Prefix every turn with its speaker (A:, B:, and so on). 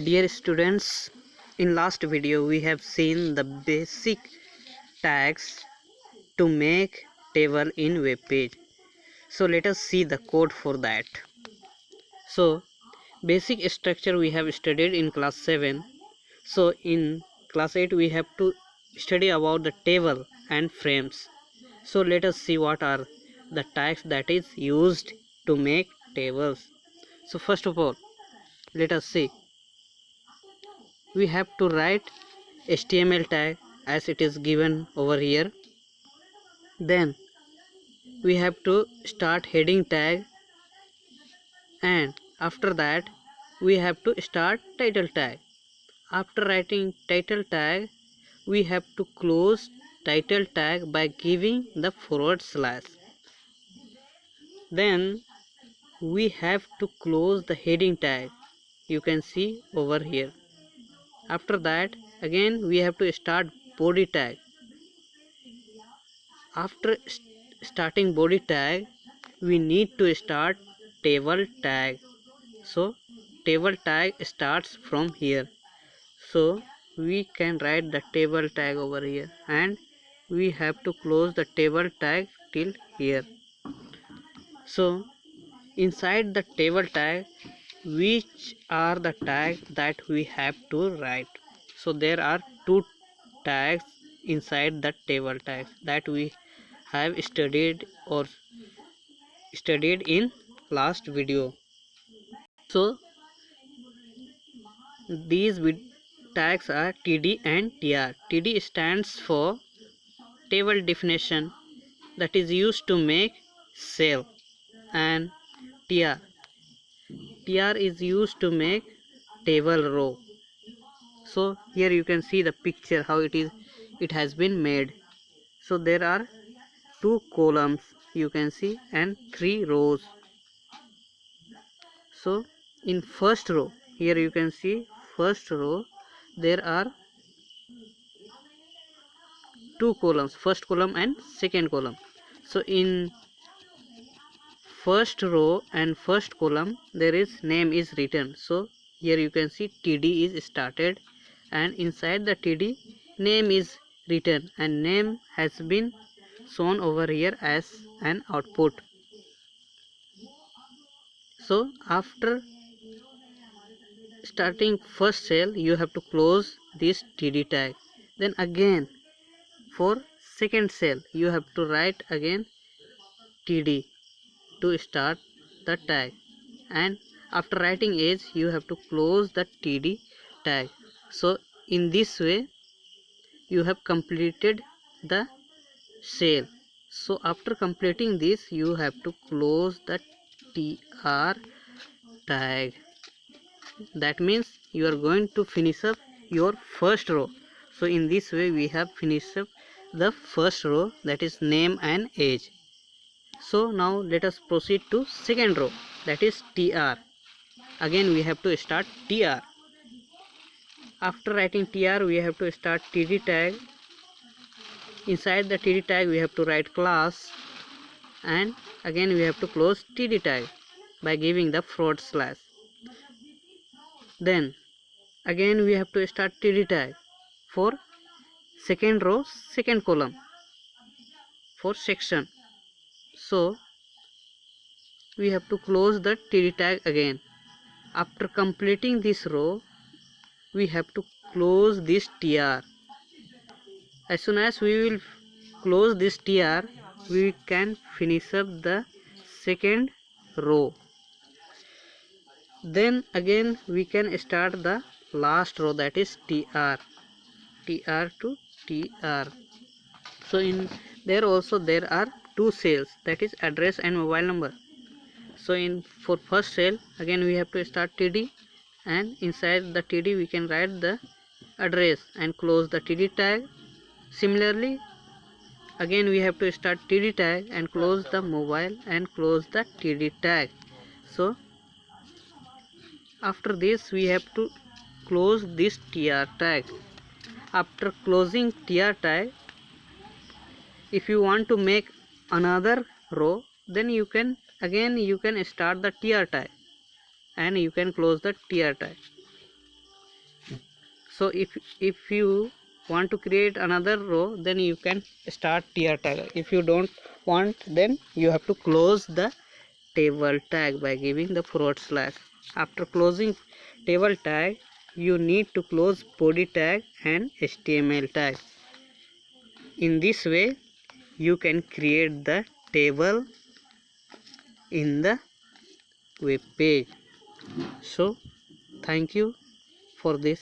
A: Dear students, in last video we have seen the basic tags to make table in web page. So let us see the code for that. So basic structure we have studied in class 7. So in class 8 we have to study about the table and frames. So let us see what are the tags that is used to make tables. So first of all, let us see. We have to write HTML tag as it is given over here. Then we have to start heading tag, and after that we have to start title tag. After writing title tag, we have to close title tag by giving the forward slash. Then we have to close the heading tag, you can see over here. After that again we have to start body tag. After starting body tag, we need to start table tag. So table tag starts from here. So we can write the table tag over here, and we have to close the table tag till here. So inside the table tag, which are the tags that we have to write? So there are two tags inside the table tags that we have studied in last video. So these tags are TD and TR. TD stands for table definition, that is used to make cell, and TR is used to make table row. So here you can see the picture how it has been made. So there are two columns you can see and three rows. So in first row, here you can see first row, there are two columns, first column and second column. So in first row and first column there is name is written. So here you can see TD is started, and inside the TD name is written, and name has been shown over here as an output. So after starting first cell you have to close this TD tag. Then again for second cell you have to write again TD to start the tag, and after writing age you have to close the TD tag. So in this way you have completed the cell. So after completing this you have to close the TR tag. That means you are going to finish up your first row. So in this way we have finished up the first row, that is name and age. So now let us proceed to second row, that is TR. Again we have to start TR. After writing TR we have to start TD tag. Inside the TD tag we have to write class, and again we have to close TD tag by giving the forward slash. Then again we have to start TD tag for second row, second column, for section. So we have to close the TD tag again. After completing this row we have to close this TR. As soon as we will close this TR, we can finish up the second row. Then again we can start the last row, that is TR to TR. So in there also there are two cells, that is address and mobile number. So in for first cell again we have to start TD, and inside the TD we can write the address and close the TD tag. Similarly again we have to start TD tag and close the mobile and close the TD tag. So after this we have to close this TR tag. After closing TR tag, if you want to make another row, then you can start the TR tag and you can close the TR tag. So if you want to create another row, then you can start tr tag. If you don't want, then you have to close the table tag by giving the /. After closing table tag, you need to close body tag and html tag. In this way you can create the table in the web page. So thank you for this.